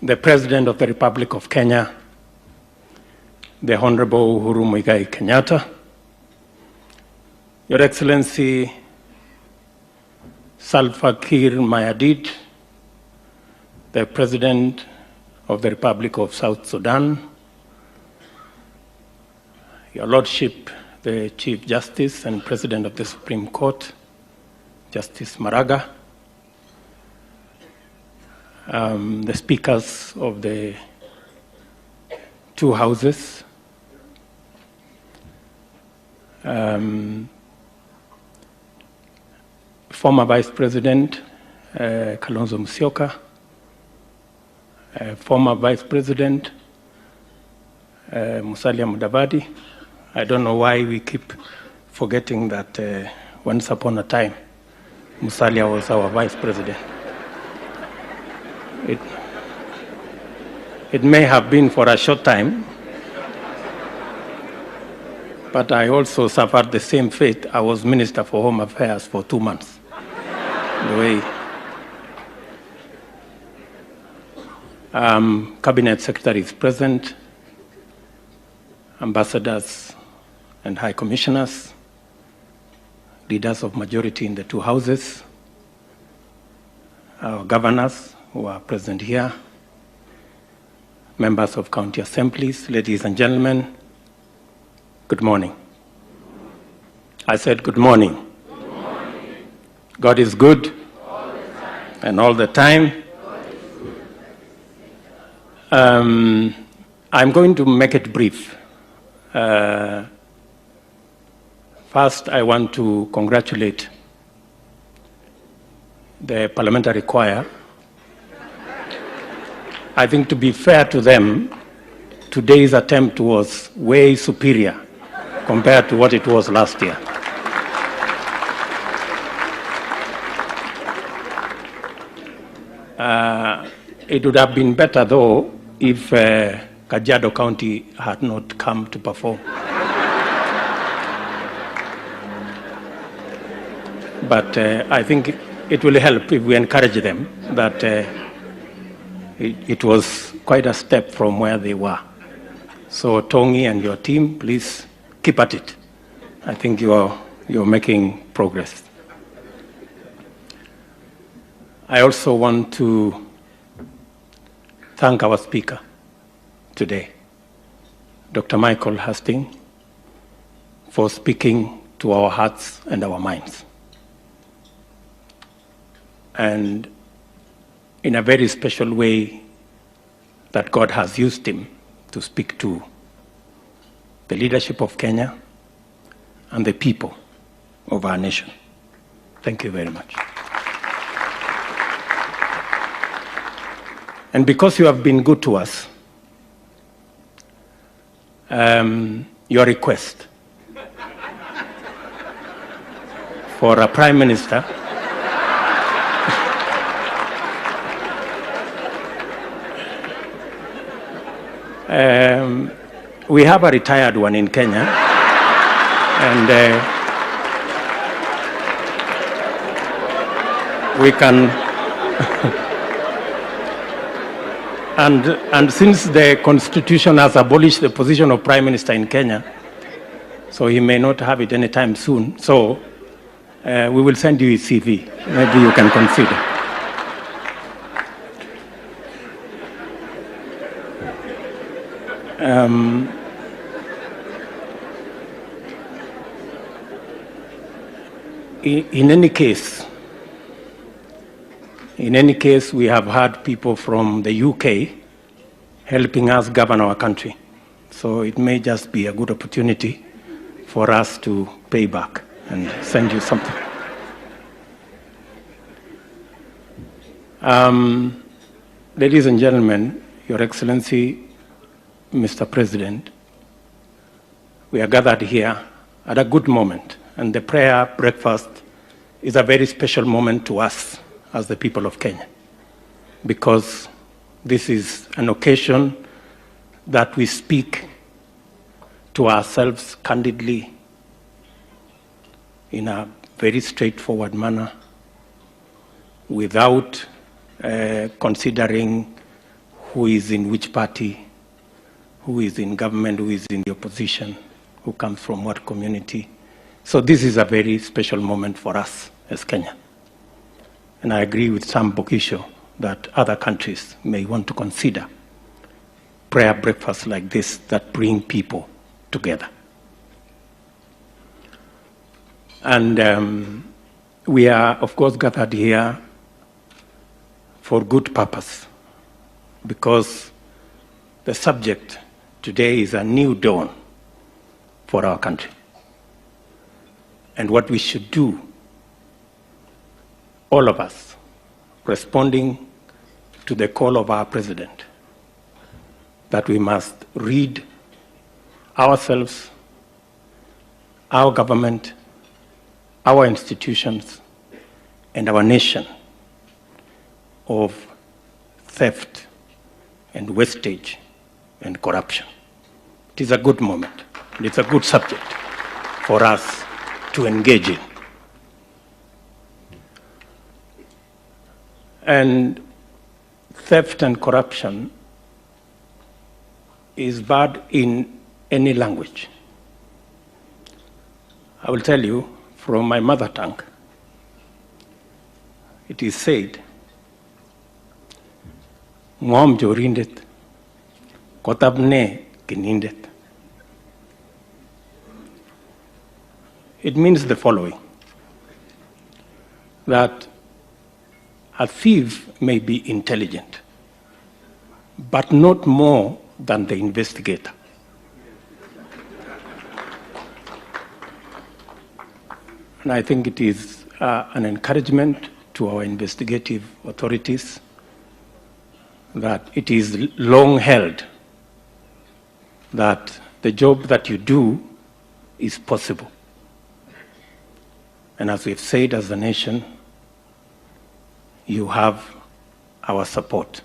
the President of the Republic of Kenya, the Honorable Uhuru Kenyatta, Your Excellency Salva Kiir Mayardit, the President of the Republic of South Sudan, Your Lordship, the Chief Justice and President of the Supreme Court, Justice Maraga, the speakers of the two houses, former Vice President Kalonzo Musyoka, former Vice President Musalia Mudavadi. I don't know why we keep forgetting that once upon a time, Musalia was our Vice President. It may have been for a short time, but I also suffered the same fate. I was Minister for Home Affairs for 2 months. The way Cabinet Secretaries present, ambassadors and high commissioners, leaders of majority in the two houses, our governors who are present here, members of county assemblies, ladies and gentlemen, good morning. I said good morning. Good morning. God is good All the time. and all the time. I'm going to make it brief. First, I want to congratulate the parliamentary choir. I think, to be fair to them, today's attempt was way superior compared to what it was last year. It would have been better, though, if Kajiado County had not come to perform. But I think it will help if we encourage them that it was quite a step from where they were. So Tongi and your team, please keep at it. I think you're making progress. I also want to thank our speaker today, Dr. Michael Hastings, for speaking to our hearts and our minds. And in a very special way that God has used him to speak to the leadership of Kenya and the people of our nation. Thank you very much. And because you have been good to us, your request for a prime minister we have a retired one in Kenya, and we can and since the Constitution has abolished the position of Prime Minister in Kenya, so he may not have it anytime soon. So we will send you his CV. Maybe you can consider. In any case, we have had people from the UK helping us govern our country. So it may just be a good opportunity for us to pay back and send you something. Ladies and gentlemen, Your Excellency, Mr. President, we are gathered here at a good moment, and the prayer breakfast is a very special moment to us as the people of Kenya, because this is an occasion that we speak to ourselves candidly in a very straightforward manner, without considering who is in which party, who is in government, who is in the opposition, who comes from what community. So this is a very special moment for us as Kenya. And I agree with Sam Bokisho that other countries may want to consider prayer breakfasts like this that bring people together. And we are, of course, gathered here for good purpose, because the subject today is a new dawn for our country. And what we should do, all of us, responding to the call of our president, that we must rid ourselves, our government, our institutions, and our nation of theft and wastage and corruption. It is a good moment, and it's a good subject for us to engage in. And theft and corruption is bad in any language. I will tell you from my mother tongue. It is said, Ngom jorindet, kotabne kinindet. It means the following, that a thief may be intelligent, but not more than the investigator. And I think it is an encouragement to our investigative authorities that it is long held that the job that you do is possible. And as we've said as a nation, you have our support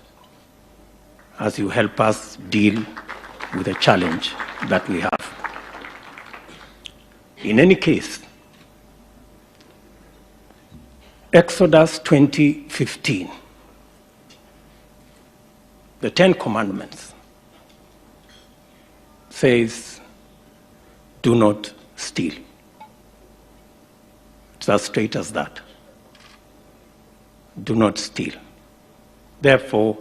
as you help us deal with the challenge that we have. In any case, Exodus 20:15, the Ten Commandments, says, do not steal. It's as straight as that. Do not steal. Therefore,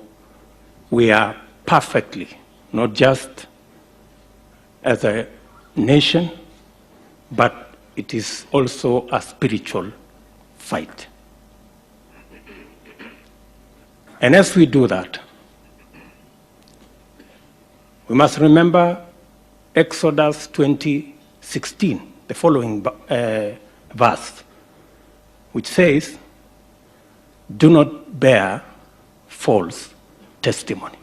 we are perfectly, not just as a nation, but it is also a spiritual fight. And as we do that, we must remember Exodus 20:16, the following verse, which says, do not bear false testimony.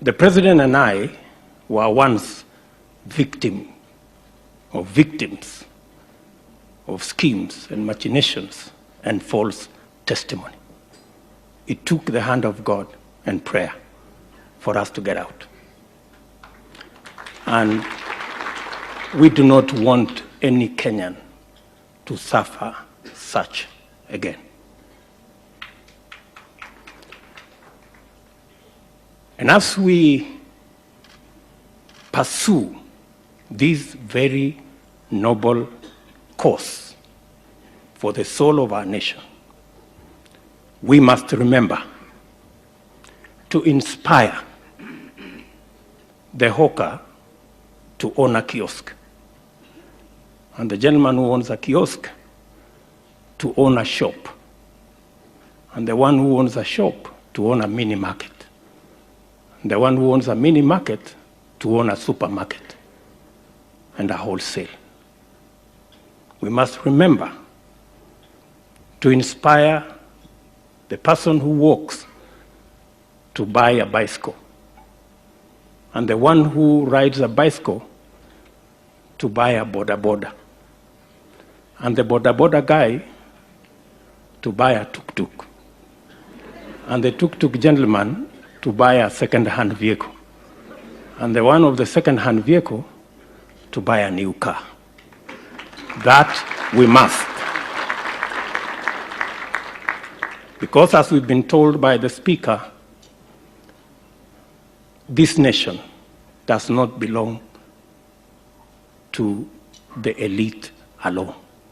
The president and I were once victims of schemes and machinations and false testimony. It took the hand of God and prayer for us to get out. And we do not want any Kenyan to suffer such again. And as we pursue this very noble cause for the soul of our nation, we must remember to inspire the hawker to own a kiosk, and the gentleman who owns a kiosk to own a shop, and the one who owns a shop to own a mini market, and the one who owns a mini market to own a supermarket and a wholesale. We must remember to inspire the person who walks to buy a bicycle, and the one who rides a bicycle to buy a boda boda, and the boda boda guy to buy a tuk-tuk, and the tuk-tuk gentleman to buy a second-hand vehicle, and the one of the second-hand vehicle to buy a new car. That we must. Because as we've been told by the Speaker, this nation does not belong to the elite alone.